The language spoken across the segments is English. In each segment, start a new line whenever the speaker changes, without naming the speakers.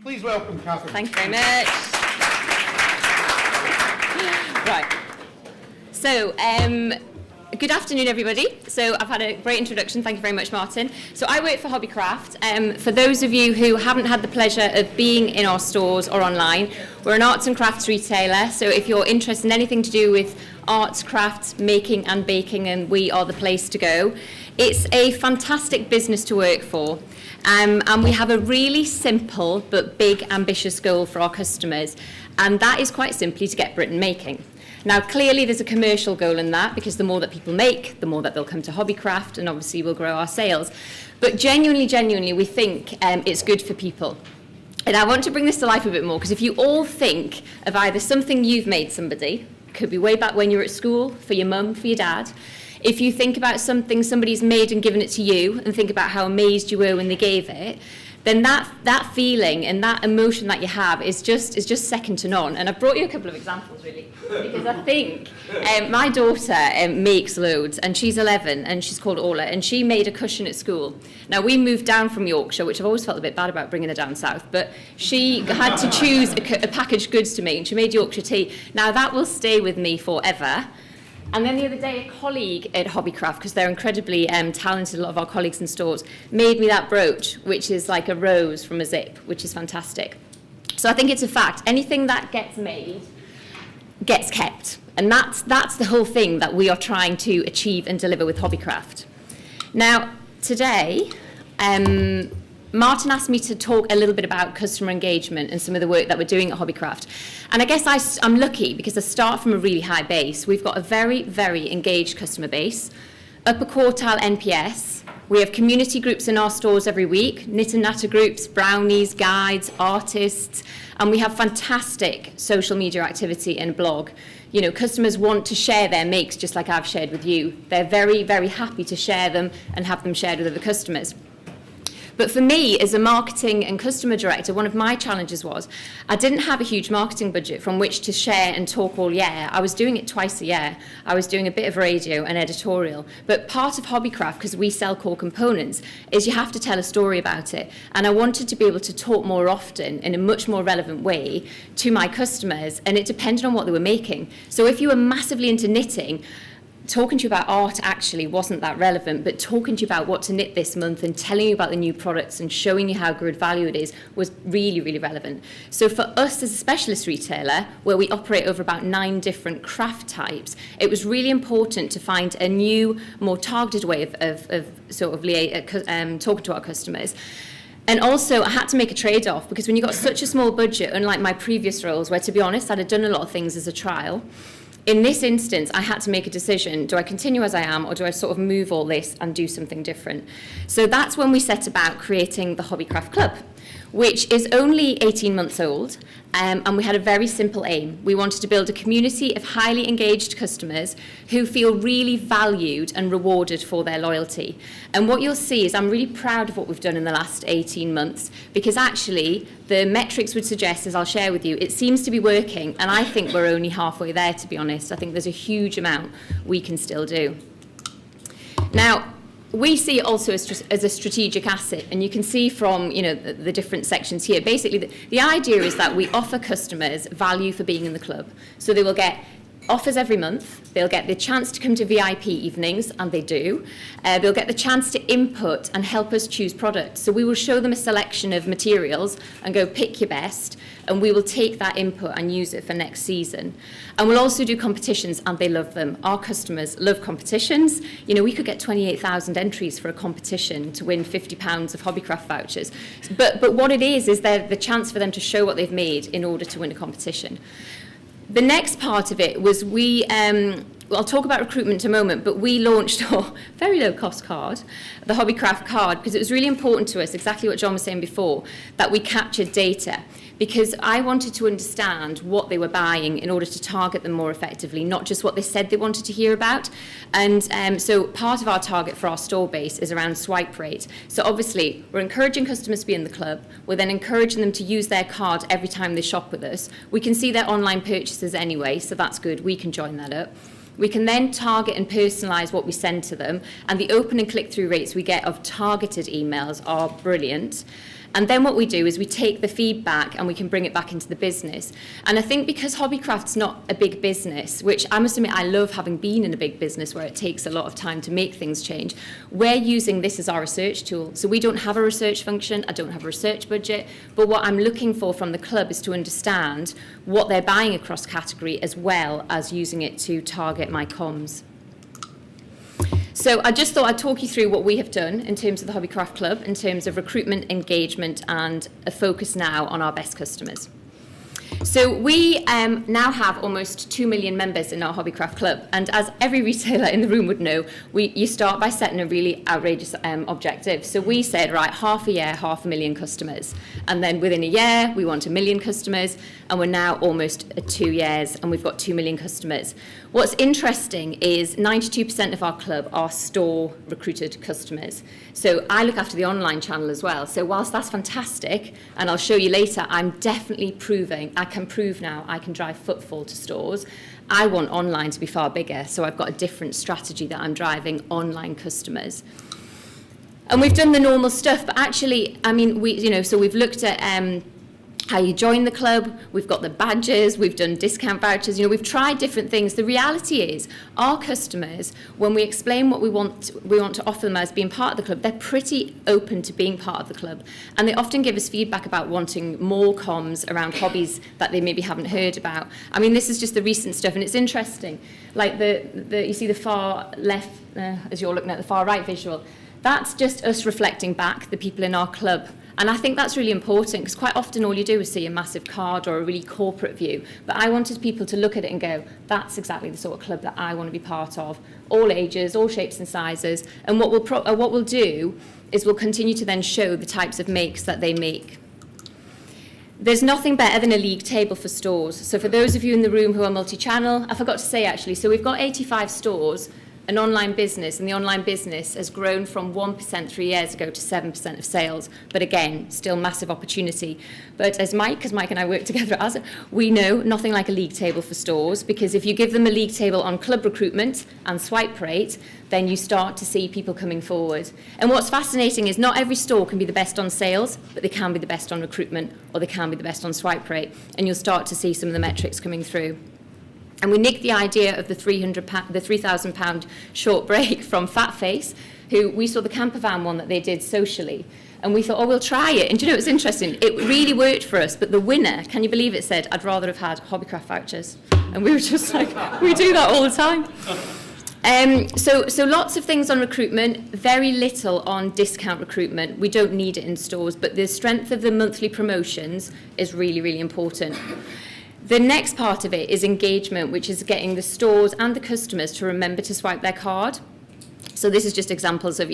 Please welcome Katherine.
Thank you very much. Right. So, good afternoon, everybody. So I've had a great introduction. Thank you very much, Martin. So I work for Hobbycraft. For those of you who haven't had the pleasure of being in our stores or online, we're an arts and crafts retailer. So if you're interested in anything to do with arts, crafts, making and baking, then we are the place to go. It's a fantastic business to work for. And we have a really simple but big ambitious goal for our customers, and that is quite simply to get Britain making. Now clearly there's a commercial goal in that, because the more that people make, the more that they'll come to Hobbycraft, and obviously we'll grow our sales. But genuinely we think it's good for people. And I want to bring this to life a bit more, because if you all think of either something you've made somebody, could be way back when you were at school, for your mum, for your dad. If you think about something somebody's made and given it to you, and think about how amazed you were when they gave it, then that feeling and that emotion that you have is just second to none. And I've brought you a couple of examples, really, because I think my daughter makes loads, and she's 11, and she's called Orla, and she made a cushion at school. Now, we moved down from Yorkshire, which I've always felt a bit bad about bringing her down south, but she had to choose a packaged goods to make, and she made Yorkshire tea. Now, that will stay with me forever. And then the other day, a colleague at Hobbycraft, because they're incredibly talented, a lot of our colleagues in stores, made me that brooch, which is like a rose from a zip, which is fantastic. So I think it's a fact. Anything that gets made gets kept. And that's the whole thing that we are trying to achieve and deliver with Hobbycraft. Now, today, Martin asked me to talk a little bit about customer engagement and some of the work that we're doing at Hobbycraft. And I guess I'm lucky because I start from a really high base. We've got a very, very engaged customer base, upper quartile NPS. We have community groups in our stores every week, knit and natter groups, brownies, guides, artists, and we have fantastic social media activity and blog. You know, customers want to share their makes just like I've shared with you. They're very, very happy to share them and have them shared with other customers. But for me, as a marketing and customer director, one of my challenges was I didn't have a huge marketing budget from which to share and talk all year. I was doing it twice a year. I was doing a bit of radio and editorial. But part of Hobbycraft, because we sell core components, is you have to tell a story about it. And I wanted to be able to talk more often in a much more relevant way to my customers, and it depended on what they were making. So if you were massively into knitting, talking to you about art actually wasn't that relevant, but talking to you about what to knit this month and telling you about the new products and showing you how good value it is was really, really relevant. So for us as a specialist retailer, where we operate over about 9 different craft types, it was really important to find a new, more targeted way of talking to our customers. And also, I had to make a trade-off, because when you've got such a small budget, unlike my previous roles, where, to be honest, I'd have done a lot of things as a trial, in this instance, I had to make a decision. Do I continue as I am, or do I sort of move all this and do something different? So that's when we set about creating the Hobbycraft Club, which is only 18 months old, and we had a very simple aim. We wanted to build a community of highly engaged customers who feel really valued and rewarded for their loyalty. And what you'll see is I'm really proud of what we've done in the last 18 months, because actually the metrics would suggest, as I'll share with you, it seems to be working, and I think we're only halfway there, to be honest. I think there's a huge amount we can still do. Now, we see it also as a strategic asset, and you can see from the different sections here. Basically, the idea is that we offer customers value for being in the club. So they will get offers every month. They'll get the chance to come to VIP evenings, and they do. They'll get the chance to input and help us choose products. So we will show them a selection of materials and go pick your best, and we will take that input and use it for next season. And we'll also do competitions, and they love them. Our customers love competitions. You know, we could get 28,000 entries for a competition to win £50 of Hobbycraft vouchers. But what it is the chance for them to show what they've made in order to win a competition. The next part of it was I'll talk about recruitment in a moment, but we launched our very low-cost card, the Hobbycraft card, because it was really important to us, exactly what John was saying before, that we captured data, because I wanted to understand what they were buying in order to target them more effectively, not just what they said they wanted to hear about. And so part of our target for our store base is around swipe rate. So obviously, we're encouraging customers to be in the club. We're then encouraging them to use their card every time they shop with us. We can see their online purchases anyway, so that's good. We can join that up. We can then target and personalise what we send to them, and the open and click-through rates we get of targeted emails are brilliant. And then what we do is we take the feedback and we can bring it back into the business. And I think because Hobbycraft's not a big business, which I must admit I love having been in a big business where it takes a lot of time to make things change, we're using this as our research tool. So we don't have a research function, I don't have a research budget, but what I'm looking for from the club is to understand what they're buying across category as well as using it to target my comms. So I just thought I'd talk you through what we have done in terms of the Hobbycraft Club, in terms of recruitment, engagement, and a focus now on our best customers. So we now have almost 2 million members in our Hobbycraft Club, and as every retailer in the room would know, you start by setting a really outrageous objective. So we said, right, half a year, 500,000 customers, and then within a year we want 1 million customers, and we're now almost at 2 years, and we've got 2 million customers. What's interesting is 92% of our club are store recruited customers. So I look after the online channel as well. So whilst that's fantastic, and I'll show you later, I'm definitely proving, I can prove now I can drive footfall to stores. I want online to be far bigger, so I've got a different strategy that I'm driving online customers. And we've done the normal stuff, but actually, I mean, so we've looked at how you join the club, we've got the badges, we've done discount vouchers, we've tried different things. The reality is, our customers, when we explain what we want to offer them as being part of the club, they're pretty open to being part of the club. And they often give us feedback about wanting more comms around hobbies that they maybe haven't heard about. I mean, this is just the recent stuff, and it's interesting. Like you see the far left, as you're looking at the far right visual, that's just us reflecting back the people in our club. And I think that's really important, because quite often all you do is see a massive card or a really corporate view. But I wanted people to look at it and go, that's exactly the sort of club that I want to be part of. All ages, all shapes and sizes. And what we'll do is we'll continue to then show the types of makes that they make. There's nothing better than a league table for stores. So for those of you in the room who are multi-channel, I forgot to say actually, so we've got 85 stores, an online business, and the online business has grown from 1% 3 years ago to 7% of sales. But again, still massive opportunity. But as Mike and I work together at Asda, we know nothing like a league table for stores, because if you give them a league table on club recruitment and swipe rate, then you start to see people coming forward. And what's fascinating is not every store can be the best on sales, but they can be the best on recruitment, or they can be the best on swipe rate. And you'll start to see some of the metrics coming through. And we nicked the idea of the £3,000 short break from Fatface, who we saw the camper van one that they did socially. And we thought, oh, we'll try it. And do you know, it was interesting. It really worked for us. But the winner, can you believe it, said, I'd rather have had Hobbycraft vouchers. And we were just like, we do that all the time. So lots of things on recruitment, very little on discount recruitment. We don't need it in stores, but the strength of the monthly promotions is really, really important. The next part of it is engagement, which is getting the stores and the customers to remember to swipe their card. So this is just examples of,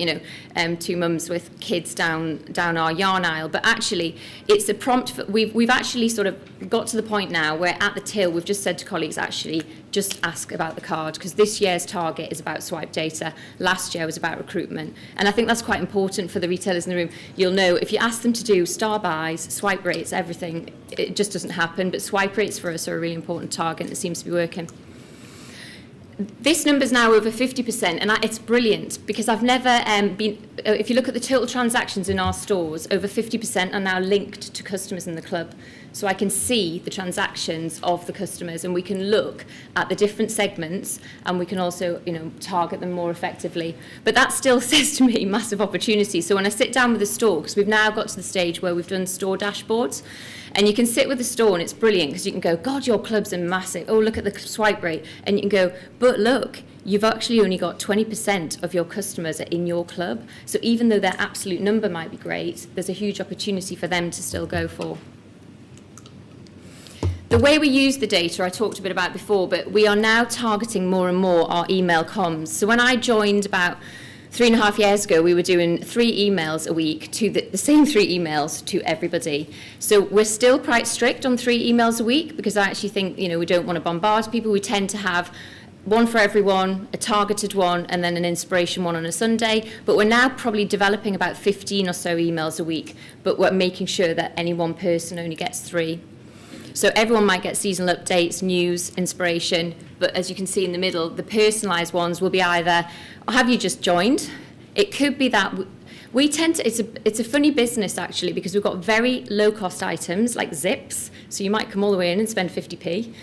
two mums with kids down our yarn aisle. But actually, it's a prompt. We've actually sort of got to the point now where at the till, we've just said to colleagues, actually, just ask about the card, because this year's target is about swipe data. Last year was about recruitment. And I think that's quite important for the retailers in the room. You'll know if you ask them to do star buys, swipe rates, everything, it just doesn't happen. But swipe rates for us are a really important target, and it seems to be working. This number's now over 50%, and it's brilliant, because I've never if you look at the total transactions in our stores, over 50% are now linked to customers in the club. So I can see the transactions of the customers, and we can look at the different segments, and we can also, target them more effectively. But that still says to me massive opportunity. So when I sit down with the store, because we've now got to the stage where we've done store dashboards, and you can sit with the store, and it's brilliant, because you can go, God, your clubs are massive. Oh, look at the swipe rate. And you can go, but look, you've actually only got 20% of your customers are in your club. So even though their absolute number might be great, there's a huge opportunity for them to still go for. The way we use the data, I talked a bit about before, but we are now targeting more and more our email comms. So when I joined about 3.5 years ago, we were doing 3 emails a week, to the same 3 emails to everybody. So we're still quite strict on 3 emails a week, because I actually think, we don't want to bombard people. We tend to have one for everyone, a targeted one, and then an inspiration one on a Sunday. But we're now probably developing about 15 or so emails a week, but we're making sure that any one person only gets 3. So everyone might get seasonal updates, news, inspiration, but as you can see in the middle, the personalised ones will be either, have you just joined? It could be that We tend to, it's a funny business actually, because we've got very low cost items like zips. So you might come all the way in and spend 50p.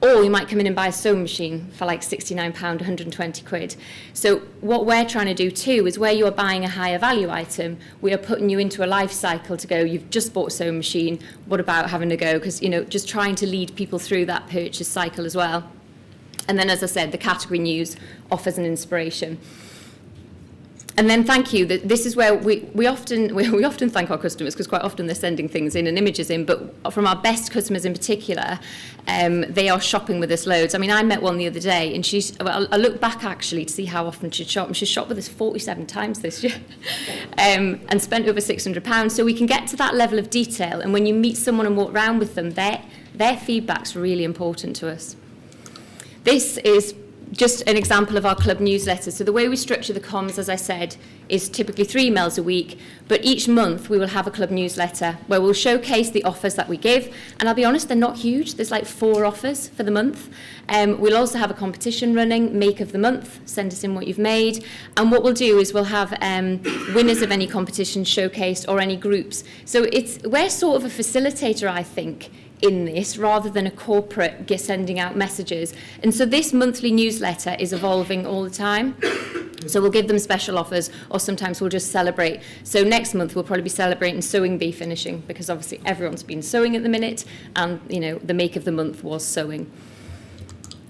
Or you might come in and buy a sewing machine for like £69, 120 quid. So what we're trying to do too is where you're buying a higher value item, we are putting you into a life cycle to go, you've just bought a sewing machine, what about having a go? Because, you know, just trying to lead people through that purchase cycle as well. And then, as I said, the category news offers an inspiration. And then thank you. This is where we often thank our customers, because quite often they're sending things in and images in, but from our best customers in particular, they are shopping with us loads. I mean, I met one the other day, and I looked back actually to see how often she'd shop, and she's shopped with us 47 times this year, and spent over £600. So we can get to that level of detail, and when you meet someone and walk around with them, their feedback's really important to us. This is just an example of our club newsletter. So the way we structure the comms, as I said, is typically 3 emails a week, but each month we will have a club newsletter where we'll showcase the offers that we give. And I'll be honest, they're not huge. There's like 4 offers for the month. We'll also have a competition running, make of the month, send us in what you've made. And what we'll do is we'll have winners of any competition showcased or any groups. So we're sort of a facilitator, I think, in this, rather than a corporate sending out messages. And so this monthly newsletter is evolving all the time. So we'll give them special offers, or sometimes we'll just celebrate. So next month we'll probably be celebrating Sewing Bee finishing, because obviously everyone's been sewing at the minute, and you know, the make of the month was sewing.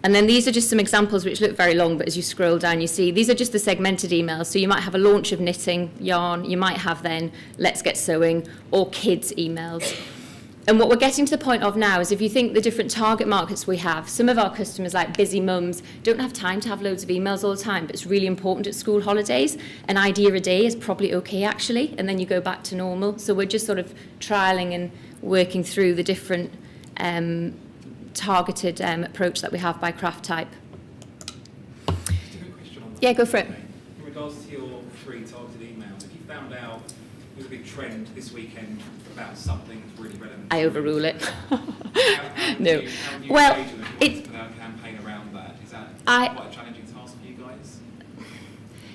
And then these are just some examples which look very long, but as you scroll down, you see these are just the segmented emails. So you might have a launch of knitting, yarn, you might have then let's get sewing, or kids emails. And what we're getting to the point of now is, if you think the different target markets we have, some of our customers, like busy mums, don't have time to have loads of emails all the time, but it's really important at school holidays. An idea a day is probably okay, actually, and then you go back to normal. So we're just sort of trialling and working through the different targeted approach that we have by craft type.
Just a quick question on that.
Yeah, go for it.
In regards to your 3 targeted emails, if you found out there's a big trend this weekend about something that's really relevant,
I overrule it.
how
No.
do you
Well,
engage with it? Put out a campaign around that? Is that quite a challenging task for you guys?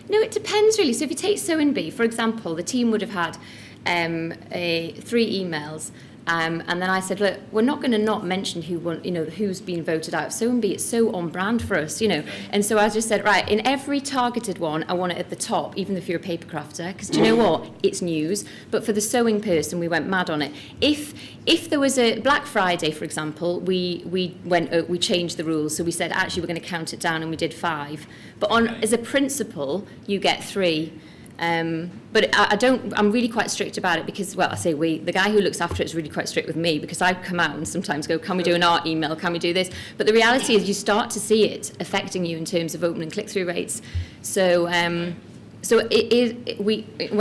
No, it depends really. So if you take Sewing Bee, for example, the team would have had 3 emails. And then I said, look, we're not going to not mention who's been voted out. Sewing Bee, it's so on brand for us, you know. Okay. And so I just said, right, in every targeted one, I want it at the top, even if you're a paper crafter, because do you know what? It's news. But for the sewing person, we went mad on it. If there was a Black Friday, for example, we changed the rules. So we said, actually, we're going to count it down, and we did 5. But as a principle, you get 3. But I'm really quite strict about it, because, well, I say the guy who looks after it is really quite strict with me, because I come out and sometimes go, can we do an art email, can we do this? But the reality is you start to see it affecting you in terms of open and click-through rates. So when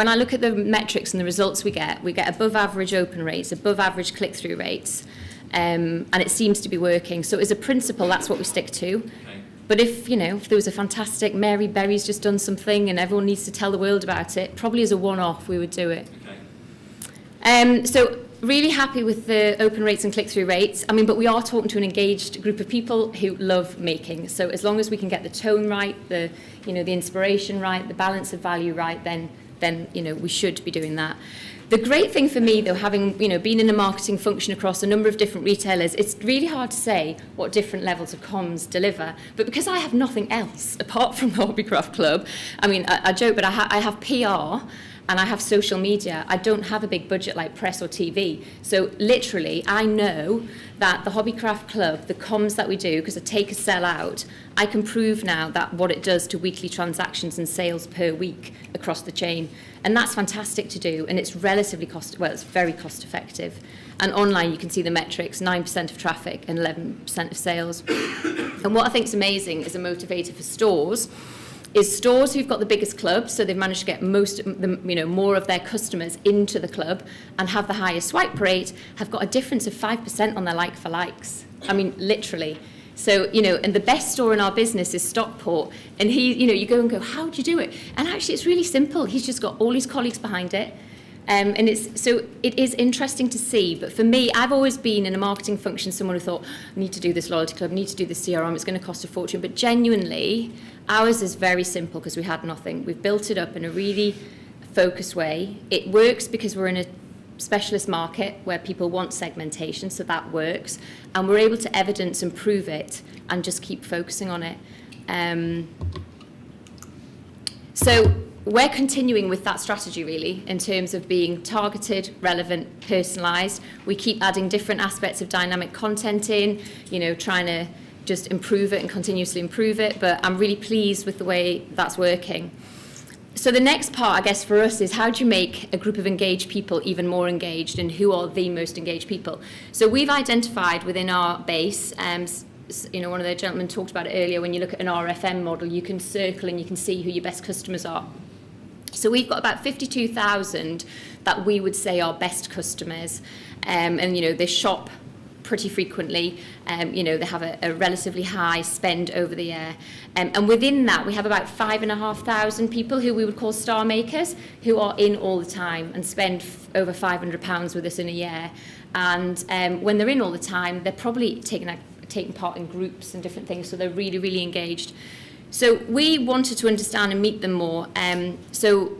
I look at the metrics and the results we get above average open rates, above average click-through rates, and it seems to be working. So as a principle, that's what we stick to. Okay. But if there was a fantastic Mary Berry's just done something and everyone needs to tell the world about it, probably as a one-off we would do it. Okay. So really happy with the open rates and click-through rates. I mean, but we are talking to an engaged group of people who love making. So as long as we can get the tone right, the inspiration right, the balance of value right, then we should be doing that. The great thing for me, though, having been in a marketing function across a number of different retailers, it's really hard to say what different levels of comms deliver. But because I have nothing else apart from the Hobbycraft Club, I mean, I joke, but I have PR and I have social media. I don't have a big budget like press or TV. So literally, I know that the Hobbycraft Club, the comms that we do, because I take a sell out, I can prove now that what it does to weekly transactions and sales per week across the chain. And that's fantastic to do, and it's relatively it's very cost effective. And online you can see the metrics, 9% of traffic and 11% of sales. And what I think is amazing as a motivator for stores is stores who've got the biggest club, so they've managed to get more of their customers into the club and have the highest swipe rate, have got a difference of 5% on their like-for-likes. I mean, literally. So, and the best store in our business is Stockport. And you go and go, how do you do it? And actually, it's really simple. He's just got all his colleagues behind it. And it is interesting to see. But for me, I've always been in a marketing function, someone who thought, I need to do this loyalty club, I need to do this CRM, it's going to cost a fortune. But genuinely, ours is very simple because we had nothing. We've built it up in a really focused way. It works because we're in a specialist market where people want segmentation, so that works, and we're able to evidence and prove it and just keep focusing on it. So we're continuing with that strategy really in terms of being targeted, relevant, personalised. We keep adding different aspects of dynamic content in, trying to just improve it and continuously improve it, but I'm really pleased with the way that's working. So the next part, I guess, for us is how do you make a group of engaged people even more engaged, and who are the most engaged people? So we've identified within our base, one of the gentlemen talked about it earlier, when you look at an RFM model, you can circle and you can see who your best customers are. So we've got about 52,000 that we would say are best customers, and they shop pretty frequently. They have a relatively high spend over the year. And within that, we have about 5,500 people who we would call star makers, who are in all the time and spend over £500 with us in a year. And when they're in all the time, they're probably taking part in groups and different things, so they're really, really engaged. So we wanted to understand and meet them more. So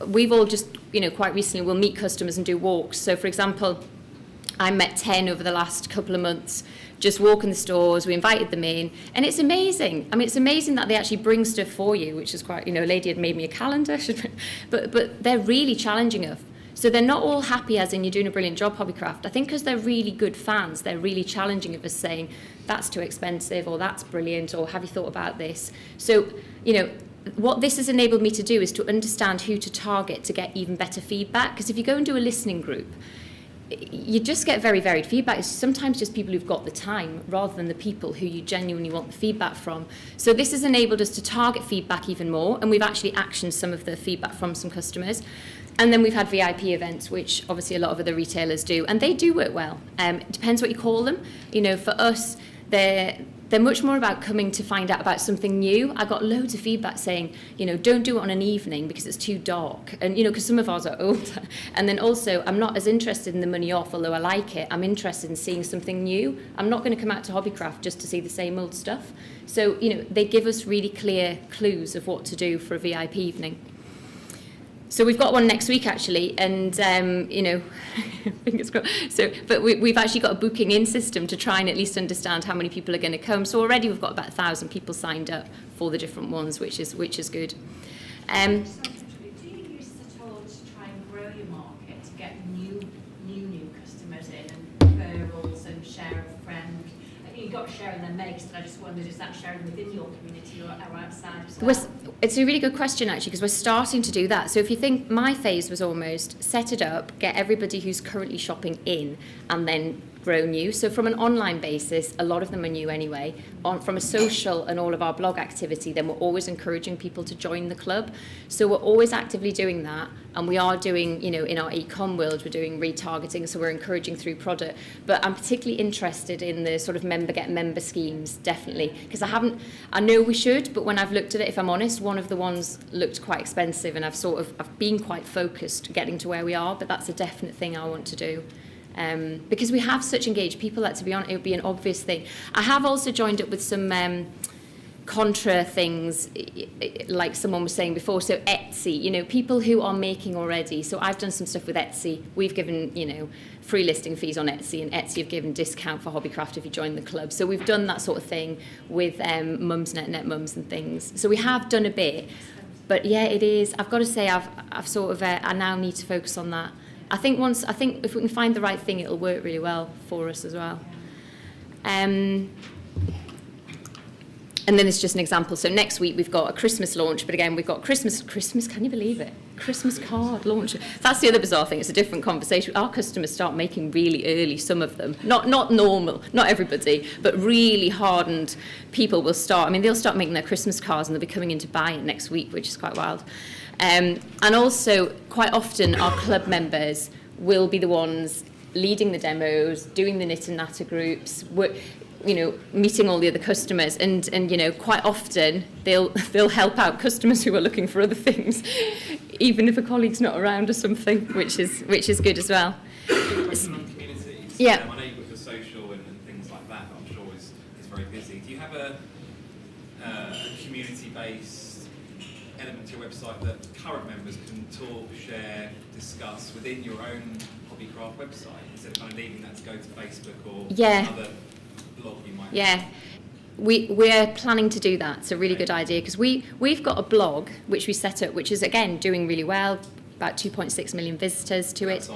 we've all just, quite recently, we'll meet customers and do walks. So, for example, I met 10 over the last couple of months, just walking the stores. We invited them in, and it's amazing. I mean, it's amazing that they actually bring stuff for you, which is quite, a lady had made me a calendar, but they're really challenging us. So they're not all happy as in you're doing a brilliant job, Hobbycraft. I think because they're really good fans, they're really challenging of us, saying, that's too expensive, or that's brilliant, or have you thought about this? So, what this has enabled me to do is to understand who to target to get even better feedback. Because if you go and do a listening group, you just get very varied feedback. It's sometimes just people who've got the time rather than the people who you genuinely want the feedback from. So this has enabled us to target feedback even more, and we've actually actioned some of the feedback from some customers. And then we've had VIP events, which obviously a lot of other retailers do, and they do work well. It depends what you call them. For us, they're much more about coming to find out about something new. I got loads of feedback saying, don't do it on an evening because it's too dark. And, because some of ours are older. And then also, I'm not as interested in the money off, although I like it. I'm interested in seeing something new. I'm not going to come out to Hobbycraft just to see the same old stuff. So, they give us really clear clues of what to do for a VIP evening. So we've got one next week actually, and fingers crossed. So, but we've actually got a booking in system to try and at least understand how many people are going to come. So already we've got about 1,000 people signed up for the different ones, which is good.
Do you use this at all to try and grow your market, to get new customers in, and referrals and share a friend? You've got sharing their makes, but I just wondered, is that sharing within your community or outside as well?
It's a really good question actually, because we're starting to do that. So if you think, my phase was almost set it up, get everybody who's currently shopping in, and then grow new. So from an online basis, a lot of them are new anyway. From a social and all of our blog activity, then we're always encouraging people to join the club. So we're always actively doing that, and we are doing, in our e-com world, we're doing retargeting, so we're encouraging through product. But I'm particularly interested in the sort of member schemes, definitely, because I know we should, but when I've looked at it, if I'm honest, one of the ones looked quite expensive, and I've been quite focused getting to where we are, but that's a definite thing I want to do. Because we have such engaged people that, to be honest, it would be an obvious thing. I have also joined up with some contra things, like someone was saying before. So Etsy, people who are making already. So I've done some stuff with Etsy. We've given, free listing fees on Etsy, and Etsy have given discount for Hobbycraft if you join the club. So we've done that sort of thing with Mumsnet, Net Mums and things. So we have done a bit. But yeah, it is. I've got to say, I've sort of, I now need to focus on that. I think if we can find the right thing, it'll work really well for us as well. And then it's just an example. So next week we've got a Christmas launch, but again, we've got Christmas, can you believe it? Christmas card launch. That's the other bizarre thing. It's a different conversation. Our customers start making really early, some of them. Not normal, not everybody, but really hardened people will start. I mean, they'll start making their Christmas cards and they'll be coming in to buy it next week, which is quite wild. And also, quite often, our club members will be the ones leading the demos, doing the knit and natter groups, meeting all the other customers, and quite often they'll help out customers who are looking for other things, even if a colleague's not around or something, which is good as well.
Question on communities.
Yeah.
I know you've got your social and things like that. I'm sure is very busy. Do you have a community-based element to your website that current members can talk, share, discuss within your own Hobbycraft website, instead of kind of leaving that to go to Facebook or another blog you might
have? We're planning to do that. It's a really good idea, because we've got a blog which we set up, which is, again, doing really well, about 2.6 million visitors to it.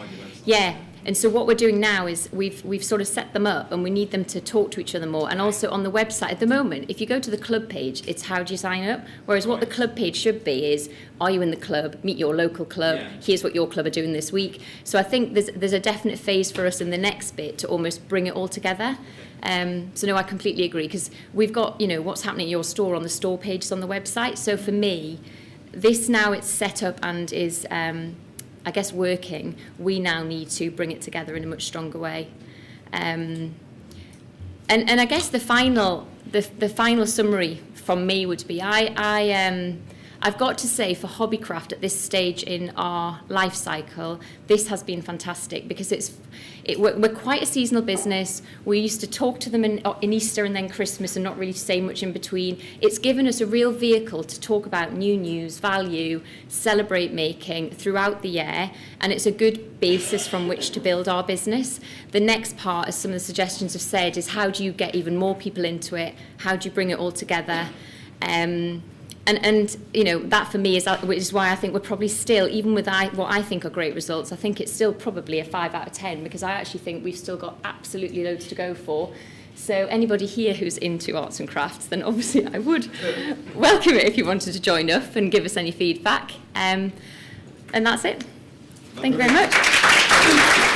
Yeah. And so what we're doing now is we've sort of set them up, and we need them to talk to each other more. And also on the website at the moment, if you go to the club page, it's how do you sign up? Whereas what the club page should be is, are you in the club? Meet your local club. Here's what your club are doing this week. So I think there's a definite phase for us in the next bit to almost bring it all together. So no, I completely agree, because we've got, what's happening at your store on the store pages on the website. So for me, this now it's set up and is I guess working, we now need to bring it together in a much stronger way. And I guess the final summary from me would be, I've got to say, for Hobbycraft at this stage in our life cycle, this has been fantastic, because we're quite a seasonal business. We used to talk to them in Easter and then Christmas and not really say much in between. It's given us a real vehicle to talk about new news, value, celebrate making throughout the year, and it's a good basis from which to build our business. The next part, as some of the suggestions have said, is how do you get even more people into it? How do you bring it all together? And that for me which is why I think we're probably still, even with what I think are great results, I think it's still probably a 5 out of 10, because I actually think we've still got absolutely loads to go for. So anybody here who's into arts and crafts, then obviously I would welcome it if you wanted to join up and give us any feedback. And that's it. Thank you very much.